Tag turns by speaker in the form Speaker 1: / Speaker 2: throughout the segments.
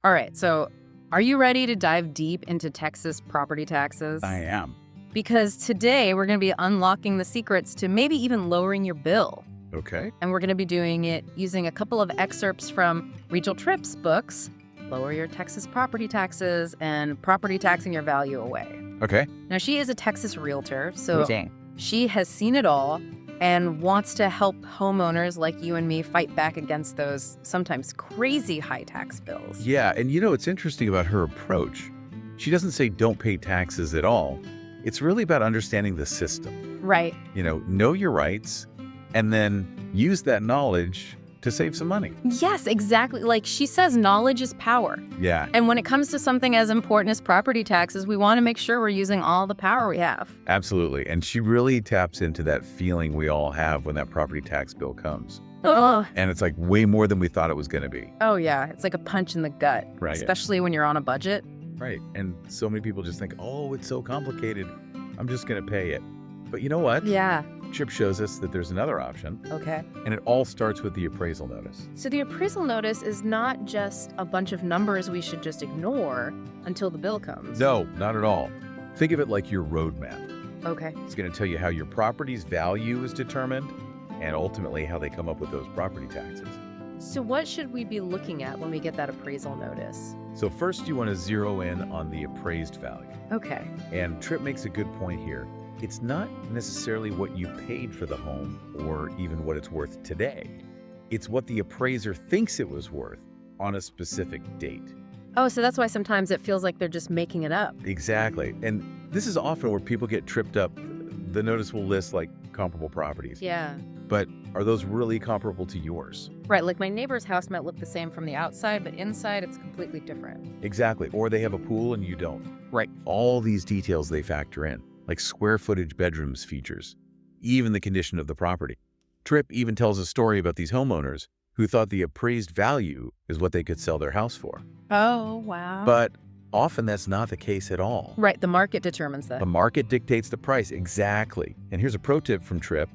Speaker 1: All right, so are you ready to dive deep into Texas property taxes?
Speaker 2: I am.
Speaker 1: Because today we're going to be unlocking the secrets to maybe even lowering your bill.
Speaker 2: Okay.
Speaker 1: And we're going to be doing it using a couple of excerpts from Rachel Tripp's books, Lower Your Texas Property Taxes and Property Taxing Your Value Away.
Speaker 2: Okay.
Speaker 1: Now, she is a Texas realtor, so she has seen it all and wants to help homeowners like you and me fight back against those sometimes crazy high tax bills.
Speaker 2: Yeah, and it's interesting about her approach. She doesn't say don't pay taxes at all. It's really about understanding the system.
Speaker 1: Right.
Speaker 2: Know your rights and then use that knowledge to save some money.
Speaker 1: Yes, exactly. Like she says, knowledge is power.
Speaker 2: Yeah.
Speaker 1: And when it comes to something as important as property taxes, we want to make sure we're using all the power we have.
Speaker 2: Absolutely. And she really taps into that feeling we all have when that property tax bill comes.
Speaker 1: Oh.
Speaker 2: And it's like way more than we thought it was going to be.
Speaker 1: Oh, yeah. It's like a punch in the gut.
Speaker 2: Right.
Speaker 1: Especially when you're on a budget.
Speaker 2: Right. And so many people just think, oh, it's so complicated, I'm just going to pay it. But you know what?
Speaker 1: Yeah.
Speaker 2: Tripp shows us that there's another option.
Speaker 1: Okay.
Speaker 2: And it all starts with the appraisal notice.
Speaker 1: So the appraisal notice is not just a bunch of numbers we should just ignore until the bill comes.
Speaker 2: No, not at all. Think of it like your roadmap.
Speaker 1: Okay.
Speaker 2: It's going to tell you how your property's value is determined and ultimately how they come up with those property taxes.
Speaker 1: So what should we be looking at when we get that appraisal notice?
Speaker 2: So first you want to zero in on the appraised value.
Speaker 1: Okay.
Speaker 2: And Tripp makes a good point here. It's not necessarily what you paid for the home or even what it's worth today. It's what the appraiser thinks it was worth on a specific date.
Speaker 1: Oh, so that's why sometimes it feels like they're just making it up.
Speaker 2: Exactly. And this is often where people get tripped up. The notice will list like comparable properties.
Speaker 1: Yeah.
Speaker 2: But are those really comparable to yours?
Speaker 1: Right, like my neighbor's house might look the same from the outside, but inside it's completely different.
Speaker 2: Exactly. Or they have a pool and you don't. Right. All these details they factor in, like square footage bedrooms features, even the condition of the property. Tripp even tells a story about these homeowners who thought the appraised value is what they could sell their house for.
Speaker 1: Oh, wow.
Speaker 2: But often that's not the case at all.
Speaker 1: Right, the market determines that.
Speaker 2: The market dictates the price, exactly. And here's a pro tip from Tripp.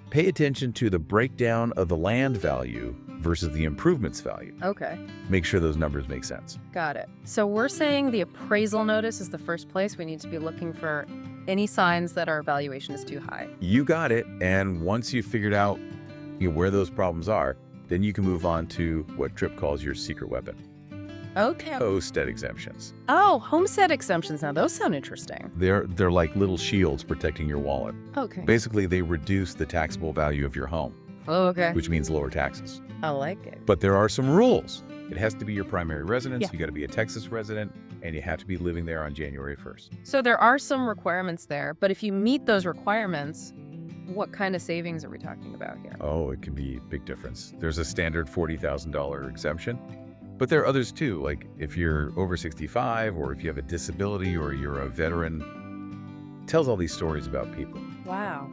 Speaker 2: Pay attention to the breakdown of the land value versus the improvements value.
Speaker 1: Okay.
Speaker 2: Make sure those numbers make sense.
Speaker 1: Got it. So we're saying the appraisal notice is the first place we need to be looking for any signs that our valuation is too high.
Speaker 2: You got it. And once you've figured out where those problems are, then you can move on to what Tripp calls your secret weapon.
Speaker 1: Okay.
Speaker 2: Homestead exemptions.
Speaker 1: Oh, homestead exemptions. Now, those sound interesting.
Speaker 2: They're like little shields protecting your wallet.
Speaker 1: Okay.
Speaker 2: Basically, they reduce the taxable value of your home,
Speaker 1: Okay.
Speaker 2: which means lower taxes.
Speaker 1: I like it.
Speaker 2: But there are some rules. It has to be your primary residence.
Speaker 1: Yeah.
Speaker 2: You got to be a Texas resident, and you have to be living there on January 1st.
Speaker 1: So there are some requirements there, but if you meet those requirements, what kind of savings are we talking about here?
Speaker 2: Oh, it can be a big difference. There's a standard $40,000 exemption, but there are others too, like if you're over 65 or if you have a disability or you're a veteran. It tells all these stories about people.
Speaker 1: Wow.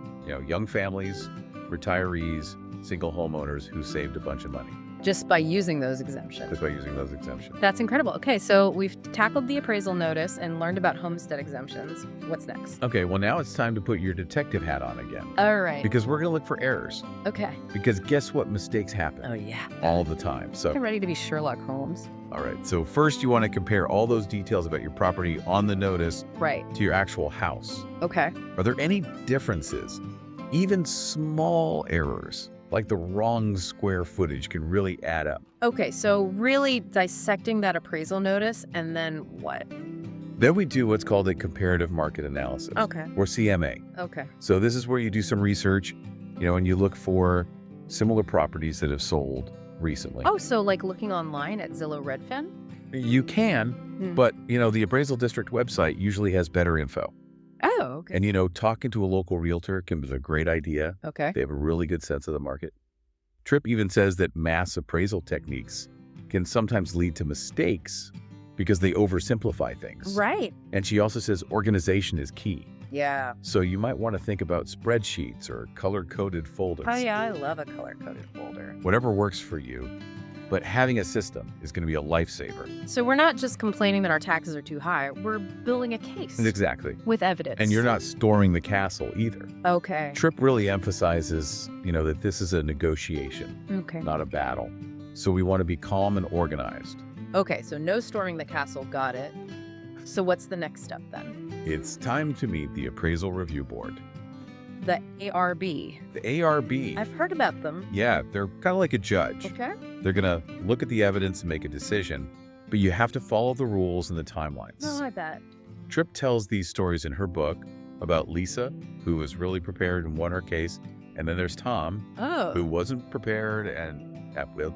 Speaker 2: Young families, retirees, single homeowners who saved a bunch of money
Speaker 1: Just by using those exemptions.
Speaker 2: just by using those exemptions.
Speaker 1: That's incredible. Okay, so we've tackled the appraisal notice and learned about homestead exemptions. What's next?
Speaker 2: Okay, well now it's time to put your detective hat on again.
Speaker 1: All right.
Speaker 2: Because we're going to look for errors.
Speaker 1: Okay.
Speaker 2: Because guess what? Mistakes happen.
Speaker 1: Oh, yeah.
Speaker 2: All the time. So,
Speaker 1: I'm ready to be Sherlock Holmes.
Speaker 2: all right. So first you want to compare all those details about your property on the notice
Speaker 1: Right.
Speaker 2: to your actual house.
Speaker 1: Okay.
Speaker 2: Are there any differences? Even small errors, like the wrong square footage, can really add up.
Speaker 1: Okay, so really dissecting that appraisal notice and then what?
Speaker 2: Then we do what's called a comparative market analysis,
Speaker 1: Okay.
Speaker 2: or CMA.
Speaker 1: Okay.
Speaker 2: So this is where you do some research, and you look for similar properties that have sold recently.
Speaker 1: Oh, so like looking online at Zillow Redfin?
Speaker 2: You can,
Speaker 1: Hmm.
Speaker 2: but the appraisal district website usually has better info.
Speaker 1: Oh, okay.
Speaker 2: And talking to a local realtor can be a great idea.
Speaker 1: Okay.
Speaker 2: They have a really good sense of the market. Tripp even says that mass appraisal techniques can sometimes lead to mistakes because they oversimplify things.
Speaker 1: Right.
Speaker 2: And she also says organization is key.
Speaker 1: Yeah.
Speaker 2: So you might want to think about spreadsheets or color-coded folders.
Speaker 1: Oh, yeah, I love a color-coded folder.
Speaker 2: Whatever works for you. But having a system is going to be a lifesaver.
Speaker 1: So we're not just complaining that our taxes are too high. We're building a case.
Speaker 2: Exactly.
Speaker 1: With evidence.
Speaker 2: And you're not storing the castle either.
Speaker 1: Okay.
Speaker 2: Tripp really emphasizes, that this is a negotiation,
Speaker 1: Okay.
Speaker 2: not a battle. So we want to be calm and organized.
Speaker 1: Okay, so no storming the castle, got it. So what's the next step then?
Speaker 2: It's time to meet the Appraisal Review Board.
Speaker 1: The ARB.
Speaker 2: The ARB.
Speaker 1: I've heard about them.
Speaker 2: Yeah, they're kind of like a judge.
Speaker 1: Okay.
Speaker 2: They're going to look at the evidence and make a decision, but you have to follow the rules and the timelines.
Speaker 1: Oh, I bet.
Speaker 2: Tripp tells these stories in her book about Lisa, who was really prepared and won her case, and then there's Tom, who wasn't prepared and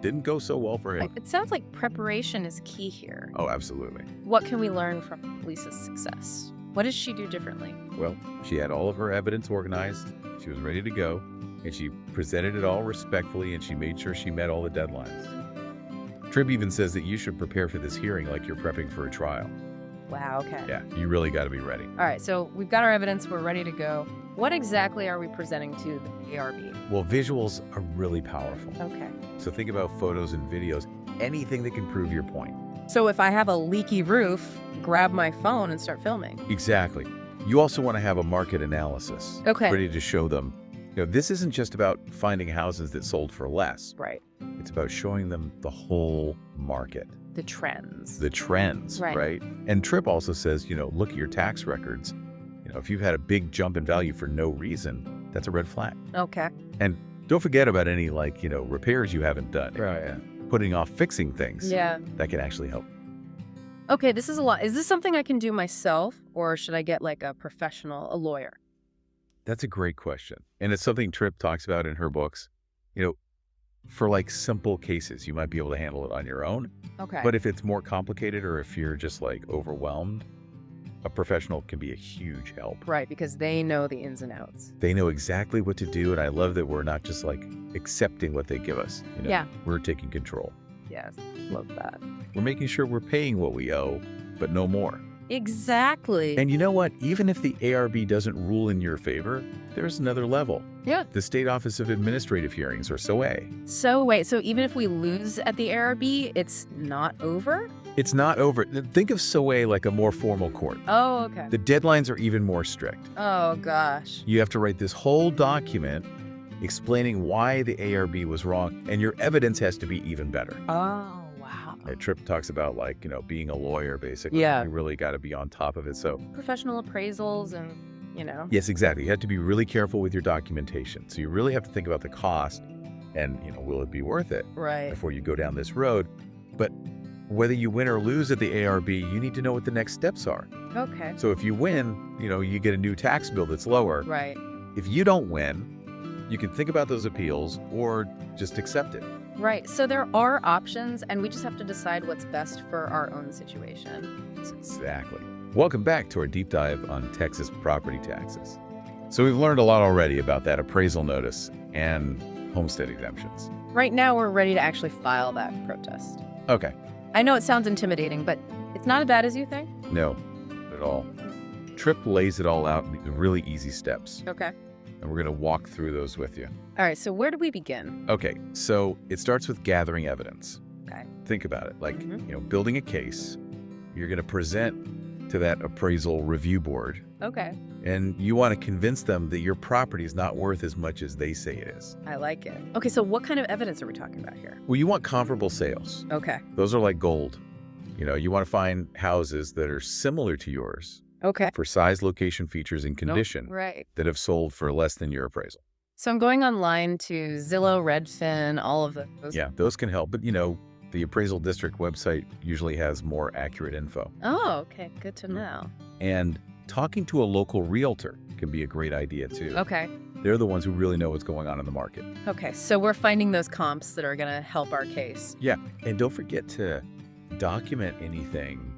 Speaker 2: didn't go so well for him.
Speaker 1: It sounds like preparation is key here.
Speaker 2: Oh, absolutely.
Speaker 1: What can we learn from Lisa's success? What does she do differently?
Speaker 2: Well, she had all of her evidence organized, she was ready to go, and she presented it all respectfully, and she made sure she met all the deadlines. Tripp even says that you should prepare for this hearing like you're prepping for a trial.
Speaker 1: Wow, okay.
Speaker 2: Yeah, you really got to be ready.
Speaker 1: All right, so we've got our evidence, we're ready to go. What exactly are we presenting to the ARB?
Speaker 2: Well, visuals are really powerful.
Speaker 1: Okay.
Speaker 2: So think about photos and videos, anything that can prove your point.
Speaker 1: So if I have a leaky roof, grab my phone and start filming.
Speaker 2: Exactly. You also want to have a market analysis ready to show them. This isn't just about finding houses that sold for less.
Speaker 1: Right.
Speaker 2: It's about showing them the whole market.
Speaker 1: The trends.
Speaker 2: The trends, right? And Tripp also says, look at your tax records. If you've had a big jump in value for no reason, that's a red flag.
Speaker 1: Okay.
Speaker 2: And don't forget about any repairs you haven't done. Right. Putting off fixing things.
Speaker 1: Yeah.
Speaker 2: That can actually help.
Speaker 1: Okay, this is a lot. Is this something I can do myself, or should I get like a professional, a lawyer?
Speaker 2: That's a great question. And it's something Tripp talks about in her books. For simple cases, you might be able to handle it on your own.
Speaker 1: Okay.
Speaker 2: But if it's more complicated or if you're just overwhelmed, a professional can be a huge help.
Speaker 1: Right, because they know the ins and outs.
Speaker 2: They know exactly what to do. And I love that we're not just accepting what they give us.
Speaker 1: Yeah.
Speaker 2: We're taking control.
Speaker 1: Yes, love that.
Speaker 2: We're making sure we're paying what we owe, but no more.
Speaker 1: Exactly.
Speaker 2: And you know what? Even if the ARB doesn't rule in your favor, there's another level.
Speaker 1: Yeah.
Speaker 2: The State Office of Administrative Hearings, or SOA.
Speaker 1: So wait, so even if we lose at the ARB, it's not over?
Speaker 2: It's not over. Think of SOA like a more formal court.
Speaker 1: Oh, okay.
Speaker 2: The deadlines are even more strict.
Speaker 1: Oh, gosh.
Speaker 2: You have to write this whole document explaining why the ARB was wrong, and your evidence has to be even better.
Speaker 1: Oh, wow.
Speaker 2: Tripp talks about being a lawyer, basically.
Speaker 1: Yeah.
Speaker 2: You really got to be on top of it. So
Speaker 1: professional appraisals and,
Speaker 2: Yes, exactly. You have to be really careful with your documentation. So you really have to think about the cost and, will it be worth it?
Speaker 1: Right.
Speaker 2: Before you go down this road. But whether you win or lose at the ARB, you need to know what the next steps are.
Speaker 1: Okay.
Speaker 2: So if you win, you get a new tax bill that's lower.
Speaker 1: Right.
Speaker 2: If you don't win, you can think about those appeals or just accept it.
Speaker 1: Right. So there are options, and we just have to decide what's best for our own situation.
Speaker 2: Exactly. Welcome back to our deep dive on Texas property taxes. So we've learned a lot already about that appraisal notice and homestead exemptions.
Speaker 1: Right now, we're ready to actually file that protest.
Speaker 2: Okay.
Speaker 1: I know it sounds intimidating, but it's not as bad as you think.
Speaker 2: No, not at all. Tripp lays it all out in really easy steps.
Speaker 1: Okay.
Speaker 2: And we're going to walk through those with you.
Speaker 1: All right, so where do we begin?
Speaker 2: Okay, so it starts with gathering evidence.
Speaker 1: Okay.
Speaker 2: Think about it. Building a case, you're going to present to that appraisal review board.
Speaker 1: Okay.
Speaker 2: And you want to convince them that your property is not worth as much as they say it is.
Speaker 1: I like it. Okay, so what kind of evidence are we talking about here?
Speaker 2: Well, you want comparable sales.
Speaker 1: Okay.
Speaker 2: Those are like gold. You want to find houses that are similar to yours.
Speaker 1: Okay.
Speaker 2: For size, location, features, and condition.
Speaker 1: Right.
Speaker 2: That have sold for less than your appraisal.
Speaker 1: So I'm going online to Zillow, Redfin, all of those.
Speaker 2: Yeah, those can help. But, the appraisal district website usually has more accurate info.
Speaker 1: Oh, okay. Good to know.
Speaker 2: And talking to a local realtor can be a great idea, too.
Speaker 1: Okay.
Speaker 2: They're the ones who really know what's going on in the market.
Speaker 1: Okay, so we're finding those comps that are going to help our case.
Speaker 2: Yeah, and don't forget to document anything,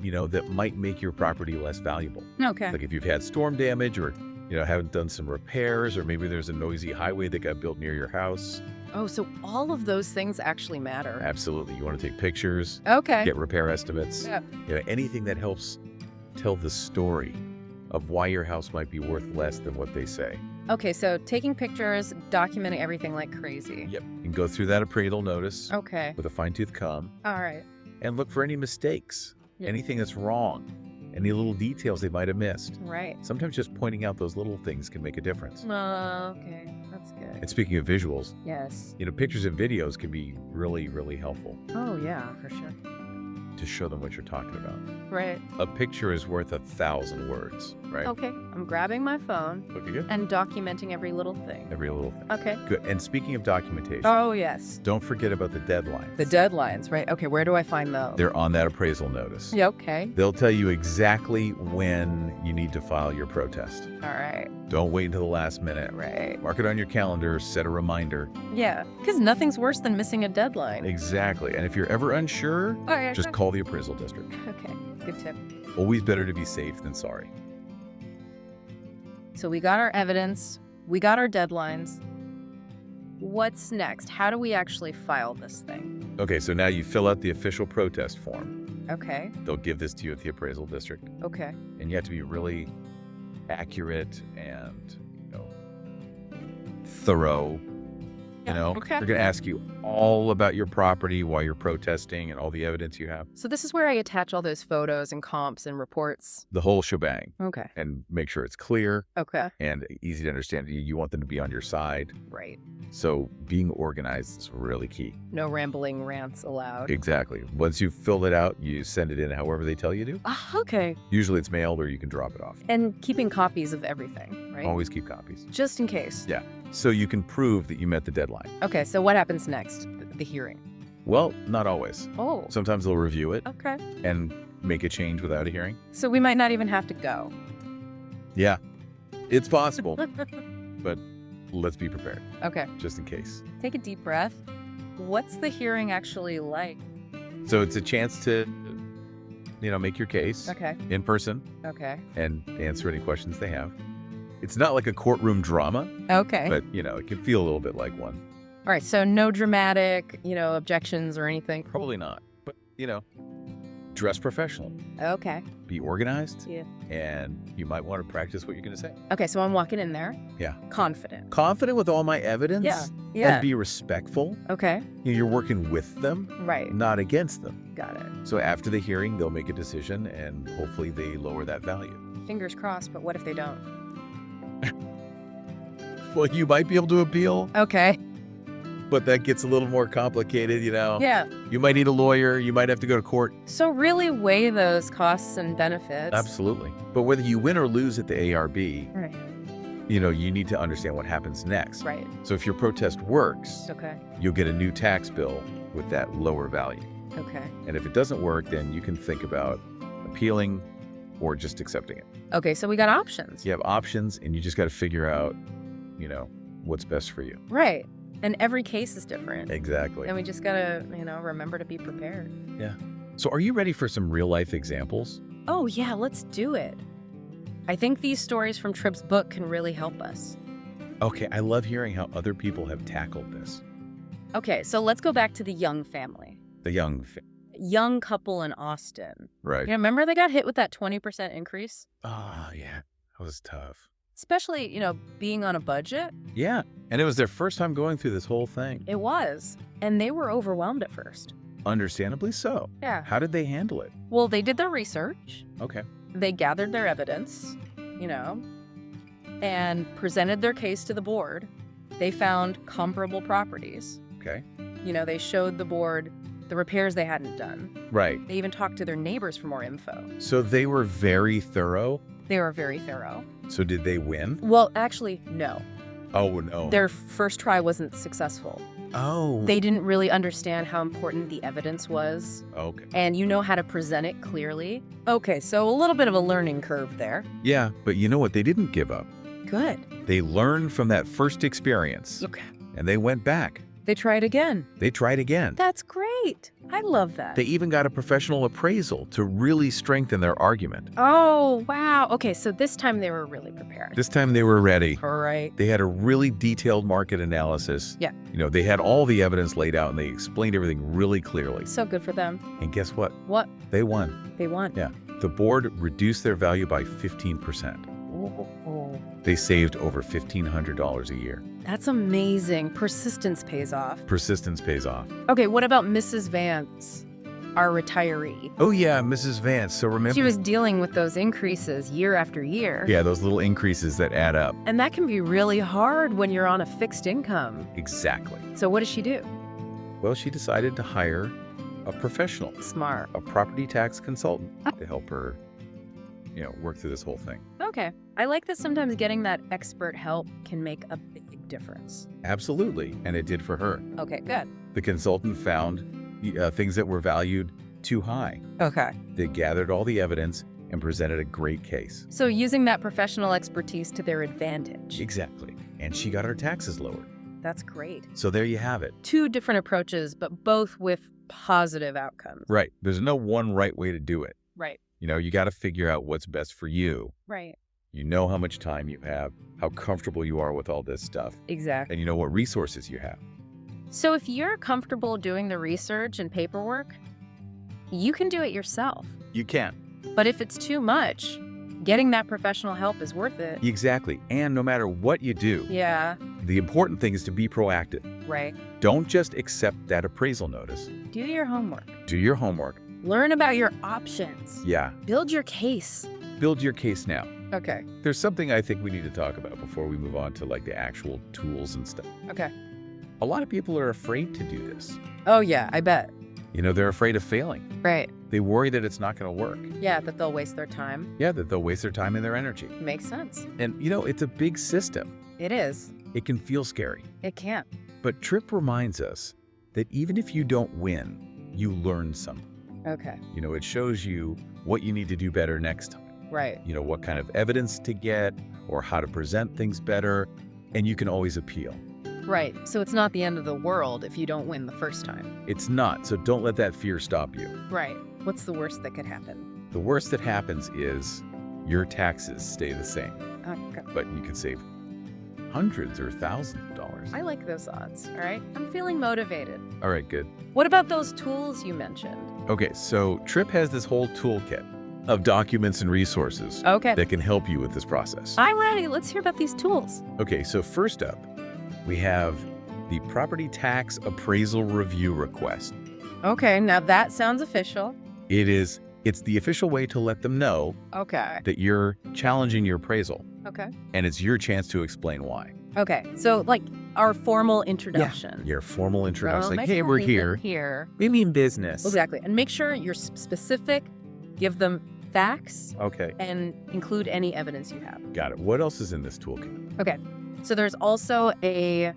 Speaker 2: that might make your property less valuable.
Speaker 1: Okay.
Speaker 2: Like if you've had storm damage or, haven't done some repairs, or maybe there's a noisy highway that got built near your house.
Speaker 1: Oh, so all of those things actually matter.
Speaker 2: Absolutely. You want to take pictures.
Speaker 1: Okay.
Speaker 2: Get repair estimates.
Speaker 1: Yeah.
Speaker 2: Anything that helps tell the story of why your house might be worth less than what they say.
Speaker 1: Okay, so taking pictures, documenting everything like crazy.
Speaker 2: Yep. And go through that appraisal notice.
Speaker 1: Okay.
Speaker 2: With a fine-tooth comb.
Speaker 1: All right.
Speaker 2: And look for any mistakes, anything that's wrong, any little details they might have missed.
Speaker 1: Right.
Speaker 2: Sometimes just pointing out those little things can make a difference.
Speaker 1: Okay. That's good.
Speaker 2: And speaking of visuals,
Speaker 1: Yes.
Speaker 2: pictures and videos can be really, really helpful
Speaker 1: Oh, yeah, for sure.
Speaker 2: to show them what you're talking about.
Speaker 1: Right.
Speaker 2: A picture is worth 1,000 words, right?
Speaker 1: Okay. I'm grabbing my phone
Speaker 2: Okay, good.
Speaker 1: and documenting every little thing.
Speaker 2: Every little thing.
Speaker 1: Okay.
Speaker 2: Good. And speaking of documentation,
Speaker 1: Oh, yes.
Speaker 2: don't forget about the deadlines.
Speaker 1: The deadlines, right? Okay, where do I find those?
Speaker 2: They're on that appraisal notice.
Speaker 1: Yeah, okay.
Speaker 2: They'll tell you exactly when you need to file your protest.
Speaker 1: All right.
Speaker 2: Don't wait until the last minute.
Speaker 1: Right.
Speaker 2: Mark it on your calendar, set a reminder.
Speaker 1: Yeah, because nothing's worse than missing a deadline.
Speaker 2: Exactly. And if you're ever unsure,
Speaker 1: All right.
Speaker 2: just call the appraisal district.
Speaker 1: Okay, good tip.
Speaker 2: Always better to be safe than sorry.
Speaker 1: So we got our evidence, we got our deadlines. What's next? How do we actually file this thing?
Speaker 2: Okay, so now you fill out the official protest form.
Speaker 1: Okay,
Speaker 2: They'll give this to you at the appraisal district.
Speaker 1: okay.
Speaker 2: And you have to be really accurate and, thorough.
Speaker 1: Okay.
Speaker 2: They're going to ask you all about your property while you're protesting and all the evidence you have.
Speaker 1: So this is where I attach all those photos and comps and reports.
Speaker 2: The whole shebang.
Speaker 1: Okay.
Speaker 2: And make sure it's clear
Speaker 1: Okay.
Speaker 2: and easy to understand. You want them to be on your side.
Speaker 1: Right.
Speaker 2: So being organized is really key.
Speaker 1: No rambling rants allowed.
Speaker 2: Exactly. Once you fill it out, you send it in however they tell you to.
Speaker 1: Okay.
Speaker 2: Usually it's mailed or you can drop it off.
Speaker 1: And keeping copies of everything, right?
Speaker 2: Always keep copies.
Speaker 1: Just in case.
Speaker 2: Yeah. So you can prove that you met the deadline.
Speaker 1: Okay, so what happens next? The hearing.
Speaker 2: Well, not always.
Speaker 1: Oh.
Speaker 2: Sometimes they'll review it
Speaker 1: Okay.
Speaker 2: and make a change without a hearing.
Speaker 1: So we might not even have to go.
Speaker 2: Yeah, it's possible, but let's be prepared
Speaker 1: Okay.
Speaker 2: just in case.
Speaker 1: Take a deep breath. What's the hearing actually like?
Speaker 2: So it's a chance to, make your case
Speaker 1: Okay.
Speaker 2: in person
Speaker 1: Okay.
Speaker 2: and answer any questions they have. It's not like a courtroom drama,
Speaker 1: Okay.
Speaker 2: but, it can feel a little bit like one.
Speaker 1: All right. So no dramatic, objections or anything.
Speaker 2: Probably not, but, dress professional,
Speaker 1: Okay.
Speaker 2: be organized,
Speaker 1: Yeah.
Speaker 2: and you might want to practice what you're going to say.
Speaker 1: Okay. So I'm walking in there.
Speaker 2: Yeah.
Speaker 1: Confident.
Speaker 2: Confident with all my evidence.
Speaker 1: Yeah. Yeah.
Speaker 2: And be respectful.
Speaker 1: Okay.
Speaker 2: You're working with them,
Speaker 1: Right.
Speaker 2: not against them.
Speaker 1: Got it.
Speaker 2: So after the hearing, they'll make a decision and hopefully they lower that value.
Speaker 1: Fingers crossed, but what if they don't?
Speaker 2: Well, you might be able to appeal,
Speaker 1: Okay.
Speaker 2: but that gets a little more complicated,
Speaker 1: Yeah.
Speaker 2: You might need a lawyer. You might have to go to court.
Speaker 1: So really weigh those costs and benefits.
Speaker 2: Absolutely. But whether you win or lose at the ARB,
Speaker 1: Right.
Speaker 2: you need to understand what happens next.
Speaker 1: Right.
Speaker 2: So if your protest works,
Speaker 1: Okay.
Speaker 2: you'll get a new tax bill with that lower value.
Speaker 1: Okay.
Speaker 2: And if it doesn't work, then you can think about appealing or just accepting it.
Speaker 1: Okay. So we got options.
Speaker 2: You have options and you just got to figure out, what's best for you.
Speaker 1: Right. And every case is different.
Speaker 2: Exactly.
Speaker 1: And we just gotta, remember to be prepared.
Speaker 2: Yeah. So are you ready for some real life examples?
Speaker 1: Oh, yeah, let's do it. I think these stories from Tripp's book can really help us.
Speaker 2: Okay, I love hearing how other people have tackled this.
Speaker 1: Okay, so let's go back to the Young family.
Speaker 2: The
Speaker 1: Young couple in Austin.
Speaker 2: right?
Speaker 1: Remember they got hit with that 20% increase?
Speaker 2: Oh, yeah. That was tough.
Speaker 1: Especially, being on a budget.
Speaker 2: Yeah. And it was their first time going through this whole thing.
Speaker 1: It was. And they were overwhelmed at first.
Speaker 2: Understandably so.
Speaker 1: Yeah.
Speaker 2: How did they handle it?
Speaker 1: Well, they did their research.
Speaker 2: Okay.
Speaker 1: They gathered their evidence, and presented their case to the board. They found comparable properties.
Speaker 2: Okay.
Speaker 1: They showed the board the repairs they hadn't done.
Speaker 2: Right.
Speaker 1: They even talked to their neighbors for more info.
Speaker 2: So they were very thorough.
Speaker 1: They were very thorough.
Speaker 2: So did they win?
Speaker 1: Well, actually, no.
Speaker 2: Oh, no.
Speaker 1: Their first try wasn't successful.
Speaker 2: Oh.
Speaker 1: They didn't really understand how important the evidence was.
Speaker 2: Okay.
Speaker 1: And how to present it clearly. Okay, so a little bit of a learning curve there.
Speaker 2: Yeah, but you know what? They didn't give up.
Speaker 1: Good.
Speaker 2: They learned from that first experience.
Speaker 1: Okay.
Speaker 2: And they went back.
Speaker 1: They tried again.
Speaker 2: They tried again.
Speaker 1: That's great. I love that.
Speaker 2: They even got a professional appraisal to really strengthen their argument.
Speaker 1: Oh, wow. Okay, so this time they were really prepared.
Speaker 2: This time they were ready.
Speaker 1: All right.
Speaker 2: They had a really detailed market analysis.
Speaker 1: Yeah.
Speaker 2: They had all the evidence laid out and they explained everything really clearly.
Speaker 1: So good for them.
Speaker 2: And guess what?
Speaker 1: What?
Speaker 2: They won.
Speaker 1: They won.
Speaker 2: Yeah. The board reduced their value by 15%.
Speaker 1: Oh,
Speaker 2: They saved over $1,500 a year.
Speaker 1: that's amazing. Persistence pays off.
Speaker 2: Persistence pays off.
Speaker 1: Okay, what about Mrs. Vance? our retiree.
Speaker 2: Oh yeah, Mrs. Vance. So remember,
Speaker 1: She was dealing with those increases year after year.
Speaker 2: yeah, those little increases that add up.
Speaker 1: And that can be really hard when you're on a fixed income.
Speaker 2: Exactly.
Speaker 1: So what does she do?
Speaker 2: Well, she decided to hire a professional,
Speaker 1: Smart.
Speaker 2: a property tax consultant to help her, work through this whole thing.
Speaker 1: Okay. I like that sometimes getting that expert help can make a big difference.
Speaker 2: Absolutely. And it did for her.
Speaker 1: Okay, good.
Speaker 2: The consultant found things that were valued too high.
Speaker 1: Okay.
Speaker 2: They gathered all the evidence and presented a great case.
Speaker 1: So using that professional expertise to their advantage.
Speaker 2: Exactly. And she got her taxes lowered.
Speaker 1: That's great.
Speaker 2: So there you have it.
Speaker 1: 2 different approaches, but both with positive outcomes.
Speaker 2: Right. There's no one right way to do it.
Speaker 1: Right.
Speaker 2: You got to figure out what's best for you.
Speaker 1: Right.
Speaker 2: You know how much time you have, how comfortable you are with all this stuff,
Speaker 1: Exactly.
Speaker 2: and you know what resources you have.
Speaker 1: So if you're comfortable doing the research and paperwork, you can do it yourself.
Speaker 2: You can.
Speaker 1: But if it's too much, getting that professional help is worth it.
Speaker 2: Exactly. And no matter what you do,
Speaker 1: Yeah.
Speaker 2: the important thing is to be proactive.
Speaker 1: Right.
Speaker 2: Don't just accept that appraisal notice.
Speaker 1: Do your homework.
Speaker 2: Do your homework.
Speaker 1: Learn about your options.
Speaker 2: Yeah.
Speaker 1: Build your case.
Speaker 2: Build your case now.
Speaker 1: Okay.
Speaker 2: There's something I think we need to talk about before we move on to the actual tools and stuff.
Speaker 1: Okay.
Speaker 2: A lot of people are afraid to do this.
Speaker 1: Oh, yeah, I bet.
Speaker 2: They're afraid of failing.
Speaker 1: Right.
Speaker 2: They worry that it's not going to work.
Speaker 1: Yeah, that they'll waste their time.
Speaker 2: Yeah, that they'll waste their time and their energy.
Speaker 1: Makes sense.
Speaker 2: And, it's a big system.
Speaker 1: It is.
Speaker 2: It can feel scary.
Speaker 1: It can't.
Speaker 2: But Tripp reminds us that even if you don't win, you learn something.
Speaker 1: Okay.
Speaker 2: It shows you what you need to do better next time.
Speaker 1: Right.
Speaker 2: What kind of evidence to get or how to present things better. And you can always appeal.
Speaker 1: Right. So it's not the end of the world if you don't win the first time.
Speaker 2: It's not. So don't let that fear stop you.
Speaker 1: Right. What's the worst that could happen?
Speaker 2: The worst that happens is your taxes stay the same.
Speaker 1: Okay.
Speaker 2: But you could save hundreds or thousands of dollars.
Speaker 1: I like those odds. All right. I'm feeling motivated.
Speaker 2: All right, good.
Speaker 1: What about those tools you mentioned?
Speaker 2: Okay, so Tripp has this whole toolkit of documents and resources
Speaker 1: Okay.
Speaker 2: that can help you with this process.
Speaker 1: I'm ready. Let's hear about these tools.
Speaker 2: Okay, so first up, we have the Property Tax Appraisal Review Request.
Speaker 1: Okay. Now that sounds official.
Speaker 2: It's the official way to let them know
Speaker 1: Okay.
Speaker 2: that you're challenging your appraisal,
Speaker 1: Okay.
Speaker 2: and it's your chance to explain why.
Speaker 1: Okay. So like our formal introduction.
Speaker 2: Your formal introduction,
Speaker 1: Well,
Speaker 2: like,
Speaker 1: make
Speaker 2: hey,
Speaker 1: sure
Speaker 2: we're
Speaker 1: you
Speaker 2: here.
Speaker 1: get here.
Speaker 2: We mean business.
Speaker 1: Exactly. And make sure you're specific, give them facts,
Speaker 2: Okay,
Speaker 1: and include any evidence you have.
Speaker 2: got it. What else is in this toolkit?
Speaker 1: Okay. So there's also a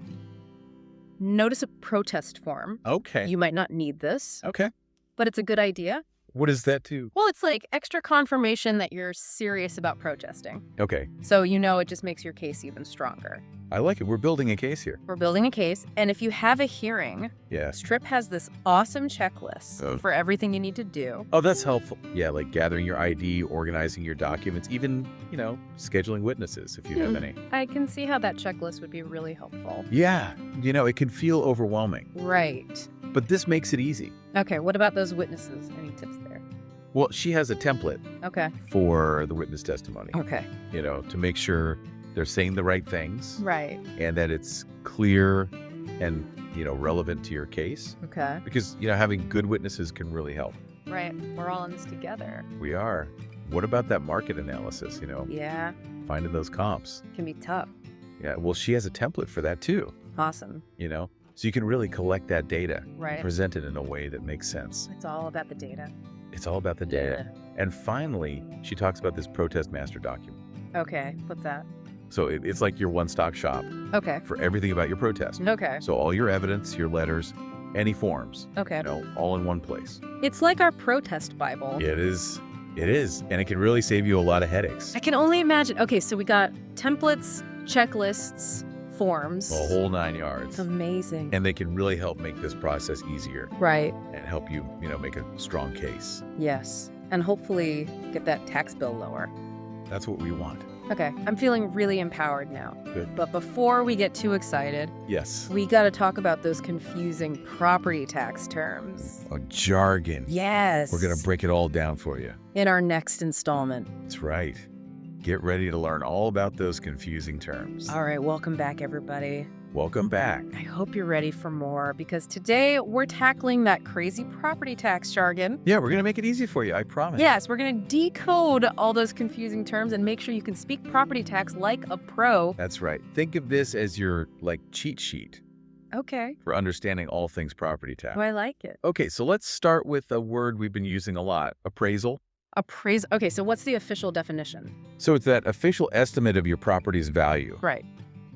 Speaker 1: notice of protest form.
Speaker 2: Okay.
Speaker 1: You might not need this,
Speaker 2: Okay.
Speaker 1: but it's a good idea.
Speaker 2: What is that too?
Speaker 1: Well, it's like extra confirmation that you're serious about protesting.
Speaker 2: Okay.
Speaker 1: So it just makes your case even stronger.
Speaker 2: I like it. We're building a case here.
Speaker 1: We're building a case, and if you have a hearing,
Speaker 2: Yes.
Speaker 1: Tripp has this awesome checklist
Speaker 2: Oh.
Speaker 1: for everything you need to do.
Speaker 2: Oh, that's helpful. Yeah, like gathering your ID, organizing your documents, even, scheduling witnesses if you have any.
Speaker 1: I can see how that checklist would be really helpful.
Speaker 2: Yeah, it can feel overwhelming,
Speaker 1: Right.
Speaker 2: but this makes it easy.
Speaker 1: Okay, what about those witnesses? Any tips there?
Speaker 2: Well, she has a template
Speaker 1: Okay.
Speaker 2: for the witness testimony,
Speaker 1: Okay.
Speaker 2: to make sure they're saying the right things
Speaker 1: Right.
Speaker 2: and that it's clear and, relevant to your case.
Speaker 1: Okay.
Speaker 2: Because, having good witnesses can really help.
Speaker 1: Right. We're all in this together.
Speaker 2: We are. What about that market analysis,
Speaker 1: Yeah.
Speaker 2: finding those comps?
Speaker 1: Can be tough.
Speaker 2: Yeah, well, she has a template for that too,
Speaker 1: Awesome.
Speaker 2: So you can really collect that data,
Speaker 1: Right.
Speaker 2: present it in a way that makes sense.
Speaker 1: It's all about the data.
Speaker 2: It's all about the data. And finally, she talks about this protest master document.
Speaker 1: Okay. What's that?
Speaker 2: So it's like your one-stop shop
Speaker 1: Okay.
Speaker 2: for everything about your protest.
Speaker 1: Okay.
Speaker 2: So all your evidence, your letters, any forms,
Speaker 1: Okay.
Speaker 2: all in one place.
Speaker 1: It's like our protest Bible.
Speaker 2: It is. It is. And it can really save you a lot of headaches.
Speaker 1: I can only imagine. Okay, so we got templates, checklists, forms.
Speaker 2: The whole 9 yards.
Speaker 1: Amazing.
Speaker 2: And they can really help make this process easier
Speaker 1: Right.
Speaker 2: and help you, make a strong case.
Speaker 1: Yes. And hopefully get that tax bill lower.
Speaker 2: That's what we want.
Speaker 1: Okay, I'm feeling really empowered now.
Speaker 2: Good.
Speaker 1: But before we get too excited,
Speaker 2: Yes.
Speaker 1: we got to talk about those confusing property tax terms.
Speaker 2: Oh, jargon.
Speaker 1: Yes.
Speaker 2: We're going to break it all down for you.
Speaker 1: in our next installment.
Speaker 2: That's right. Get ready to learn all about those confusing terms.
Speaker 1: All right, welcome back, everybody.
Speaker 2: Welcome back.
Speaker 1: I hope you're ready for more because today we're tackling that crazy property tax jargon.
Speaker 2: Yeah, we're going to make it easy for you, I promise.
Speaker 1: Yes, we're going to decode all those confusing terms and make sure you can speak property tax like a pro.
Speaker 2: That's right. Think of this as your, cheat sheet
Speaker 1: Okay.
Speaker 2: for understanding all things property tax.
Speaker 1: Oh, I like it.
Speaker 2: Okay, so let's start with a word we've been using a lot, appraisal.
Speaker 1: Appraisal. Okay, so what's the official definition?
Speaker 2: So it's that official estimate of your property's value.
Speaker 1: Right.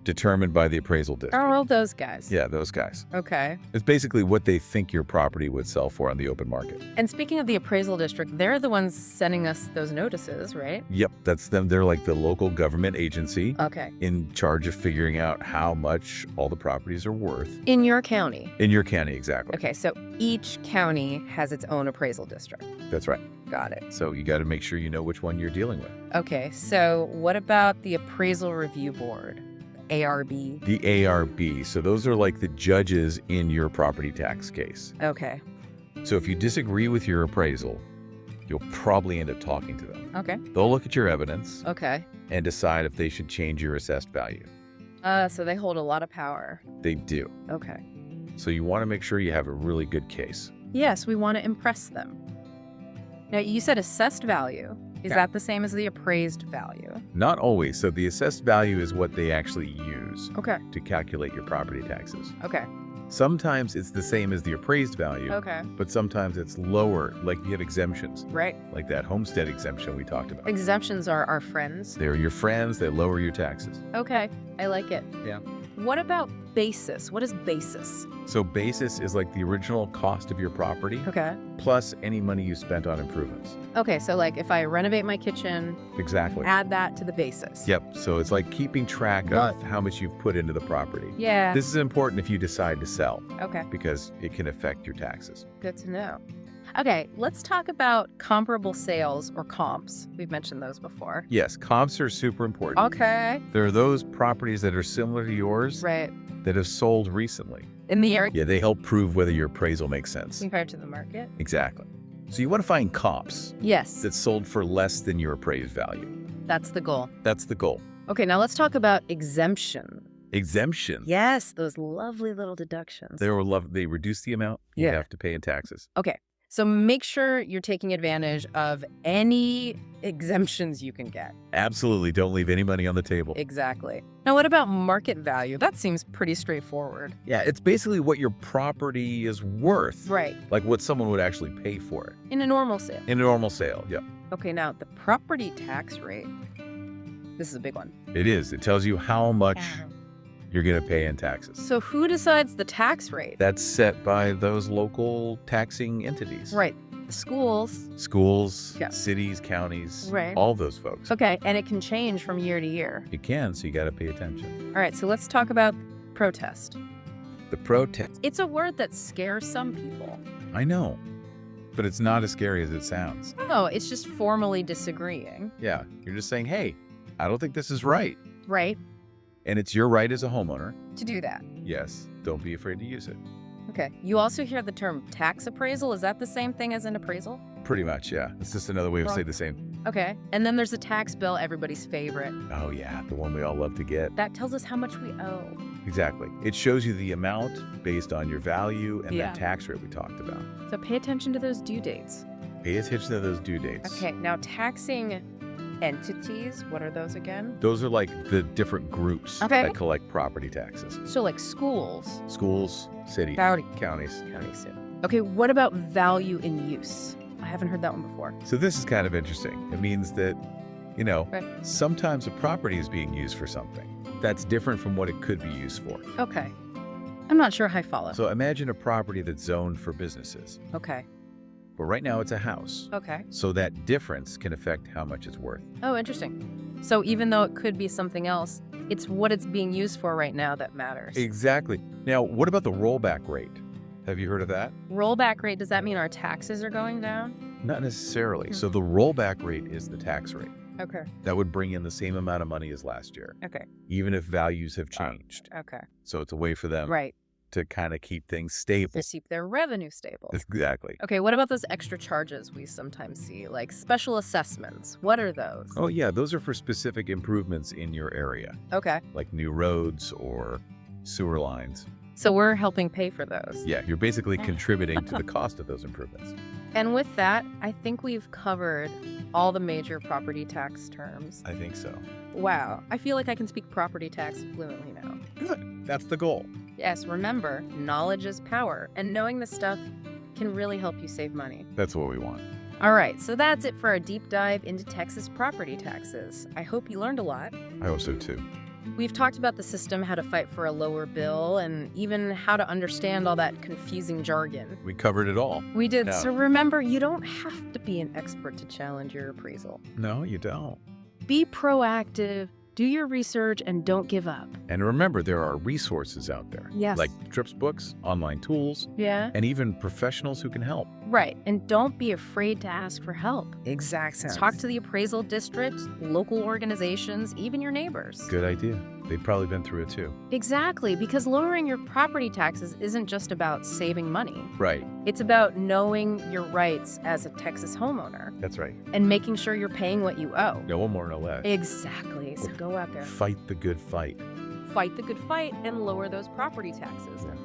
Speaker 2: Determined by the appraisal district.
Speaker 1: Oh, those guys.
Speaker 2: Yeah, those guys.
Speaker 1: Okay.
Speaker 2: It's basically what they think your property would sell for on the open market.
Speaker 1: And speaking of the appraisal district, they're the ones sending us those notices, right?
Speaker 2: Yep, that's them. They're like the local government agency
Speaker 1: Okay.
Speaker 2: in charge of figuring out how much all the properties are worth.
Speaker 1: In your county.
Speaker 2: In your county, exactly.
Speaker 1: Okay, so each county has its own appraisal district.
Speaker 2: That's right.
Speaker 1: Got it.
Speaker 2: So you got to make sure you know which one you're dealing with.
Speaker 1: Okay, so what about the appraisal review board? ARB.
Speaker 2: The ARB. So those are like the judges in your property tax case.
Speaker 1: Okay.
Speaker 2: So if you disagree with your appraisal, you'll probably end up talking to them.
Speaker 1: Okay.
Speaker 2: They'll look at your evidence
Speaker 1: Okay.
Speaker 2: and decide if they should change your assessed value.
Speaker 1: So they hold a lot of power.
Speaker 2: They do.
Speaker 1: Okay.
Speaker 2: So you want to make sure you have a really good case.
Speaker 1: Yes, we want to impress them. Now, you said assessed value. Is that the same as the appraised value?
Speaker 2: Not always. So the assessed value is what they actually use
Speaker 1: Okay.
Speaker 2: to calculate your property taxes.
Speaker 1: Okay.
Speaker 2: Sometimes it's the same as the appraised value,
Speaker 1: Okay.
Speaker 2: but sometimes it's lower, like you have exemptions,
Speaker 1: Right.
Speaker 2: like that homestead exemption we talked about.
Speaker 1: Exemptions are our friends.
Speaker 2: They're your friends, they lower your taxes.
Speaker 1: Okay. I like it.
Speaker 2: Yeah.
Speaker 1: What about basis? What is basis?
Speaker 2: So basis is like the original cost of your property
Speaker 1: Okay.
Speaker 2: plus any money you spent on improvements.
Speaker 1: Okay, so like if I renovate my kitchen,
Speaker 2: Exactly.
Speaker 1: add that to the basis.
Speaker 2: Yep. So it's like keeping track of how much you've put into the property.
Speaker 1: Yeah.
Speaker 2: This is important if you decide to sell
Speaker 1: Okay.
Speaker 2: because it can affect your taxes.
Speaker 1: Good to know. Okay, let's talk about comparable sales or comps. We've mentioned those before.
Speaker 2: Yes, comps are super important.
Speaker 1: Okay.
Speaker 2: There are those properties that are similar to yours
Speaker 1: Right.
Speaker 2: that have sold recently.
Speaker 1: In the area
Speaker 2: Yeah, they help prove whether your appraisal makes sense.
Speaker 1: compared to the market?
Speaker 2: Exactly. So you want to find comps
Speaker 1: Yes.
Speaker 2: that sold for less than your appraised value.
Speaker 1: That's the goal.
Speaker 2: That's the goal.
Speaker 1: Okay, now let's talk about exemption.
Speaker 2: Exemption.
Speaker 1: Yes, those lovely little deductions.
Speaker 2: They reduce the amount you
Speaker 1: Yeah.
Speaker 2: have to pay in taxes.
Speaker 1: Okay, so make sure you're taking advantage of any exemptions you can get.
Speaker 2: Absolutely. Don't leave any money on the table.
Speaker 1: Exactly. Now, what about market value? That seems pretty straightforward.
Speaker 2: Yeah, it's basically what your property is worth.
Speaker 1: Right.
Speaker 2: Like what someone would actually pay for it.
Speaker 1: In a normal sale.
Speaker 2: In a normal sale, yeah.
Speaker 1: Okay, now the property tax rate. This is a big one.
Speaker 2: It is. It tells you how much you're going to pay in taxes.
Speaker 1: So who decides the tax rate?
Speaker 2: That's set by those local taxing entities.
Speaker 1: Right. Schools.
Speaker 2: Schools,
Speaker 1: Yeah.
Speaker 2: cities, counties,
Speaker 1: Right.
Speaker 2: all those folks.
Speaker 1: Okay, and it can change from year to year.
Speaker 2: It can, so you got to pay attention.
Speaker 1: All right, so let's talk about protest.
Speaker 2: The protest,
Speaker 1: It's a word that scares some people.
Speaker 2: I know, but it's not as scary as it sounds.
Speaker 1: No, it's just formally disagreeing.
Speaker 2: Yeah, you're just saying, hey, I don't think this is right.
Speaker 1: Right?
Speaker 2: And it's your right as a homeowner.
Speaker 1: To do that.
Speaker 2: Yes, don't be afraid to use it.
Speaker 1: Okay. You also hear the term tax appraisal. Is that the same thing as an appraisal?
Speaker 2: Pretty much, yeah. It's just another way of
Speaker 1: Wrong.
Speaker 2: saying the same.
Speaker 1: Okay. And then there's a tax bill, everybody's favorite.
Speaker 2: Oh, yeah, the one we all love to get.
Speaker 1: That tells us how much we owe.
Speaker 2: Exactly. It shows you the amount based on your value and
Speaker 1: Yeah.
Speaker 2: that tax rate we talked about.
Speaker 1: So pay attention to those due dates.
Speaker 2: Pay attention to those due dates.
Speaker 1: Okay. Now, taxing entities, what are those again?
Speaker 2: Those are like the different groups
Speaker 1: Okay.
Speaker 2: that collect property taxes.
Speaker 1: So, like schools,
Speaker 2: Schools, cities,
Speaker 1: county
Speaker 2: counties.
Speaker 1: soon. Okay. What about value in use? I haven't heard that one before.
Speaker 2: So this is kind of interesting. It means that,
Speaker 1: Right.
Speaker 2: sometimes a property is being used for something that's different from what it could be used for.
Speaker 1: Okay. I'm not sure I follow.
Speaker 2: So imagine a property that's zoned for businesses,
Speaker 1: Okay.
Speaker 2: but right now it's a house.
Speaker 1: Okay.
Speaker 2: So that difference can affect how much it's worth.
Speaker 1: Oh, interesting. So even though it could be something else, it's what it's being used for right now that matters.
Speaker 2: Exactly. Now, what about the rollback rate? Have you heard of that?
Speaker 1: Rollback rate, does that mean our taxes are going down?
Speaker 2: Not necessarily. So the rollback rate is the tax rate.
Speaker 1: Okay.
Speaker 2: That would bring in the same amount of money as last year,
Speaker 1: Okay.
Speaker 2: even if values have changed.
Speaker 1: Okay.
Speaker 2: So it's a way for them
Speaker 1: Right.
Speaker 2: to kind of keep things stable.
Speaker 1: To keep their revenue stable.
Speaker 2: Exactly.
Speaker 1: Okay, what about those extra charges we sometimes see, like special assessments? What are those?
Speaker 2: Oh, yeah. Those are for specific improvements in your area,
Speaker 1: Okay.
Speaker 2: like new roads or sewer lines.
Speaker 1: So we're helping pay for those.
Speaker 2: Yeah, you're basically contributing to the cost of those improvements.
Speaker 1: And with that, I think we've covered all the major property tax terms.
Speaker 2: I think so.
Speaker 1: Wow, I feel like I can speak property tax fluently now.
Speaker 2: Good. That's the goal.
Speaker 1: Yes, remember, knowledge is power, and knowing this stuff can really help you save money.
Speaker 2: That's what we want.
Speaker 1: All right, so that's it for our deep dive into Texas property taxes. I hope you learned a lot.
Speaker 2: I hope so too.
Speaker 1: We've talked about the system, how to fight for a lower bill, and even how to understand all that confusing jargon.
Speaker 2: We covered it all.
Speaker 1: We did.
Speaker 2: Yeah.
Speaker 1: So remember, you don't have to be an expert to challenge your appraisal.
Speaker 2: No, you don't.
Speaker 1: Be proactive, do your research, and don't give up.
Speaker 2: And remember, there are resources out there.
Speaker 1: Yes.
Speaker 2: Like Tripp's books, online tools,
Speaker 1: Yeah.
Speaker 2: and even professionals who can help.
Speaker 1: Right. And don't be afraid to ask for help.
Speaker 3: Exact
Speaker 1: Talk to the appraisal district, local organizations, even your neighbors.
Speaker 2: Good idea. They've probably been through it too.
Speaker 1: Exactly, because lowering your property taxes isn't just about saving money.
Speaker 2: Right.
Speaker 1: It's about knowing your rights as a Texas homeowner
Speaker 2: That's right.
Speaker 1: and making sure you're paying what you owe.
Speaker 2: No more, no less.
Speaker 1: Exactly. So go out there,
Speaker 2: Fight the good fight.
Speaker 1: fight the good fight, and lower those property taxes.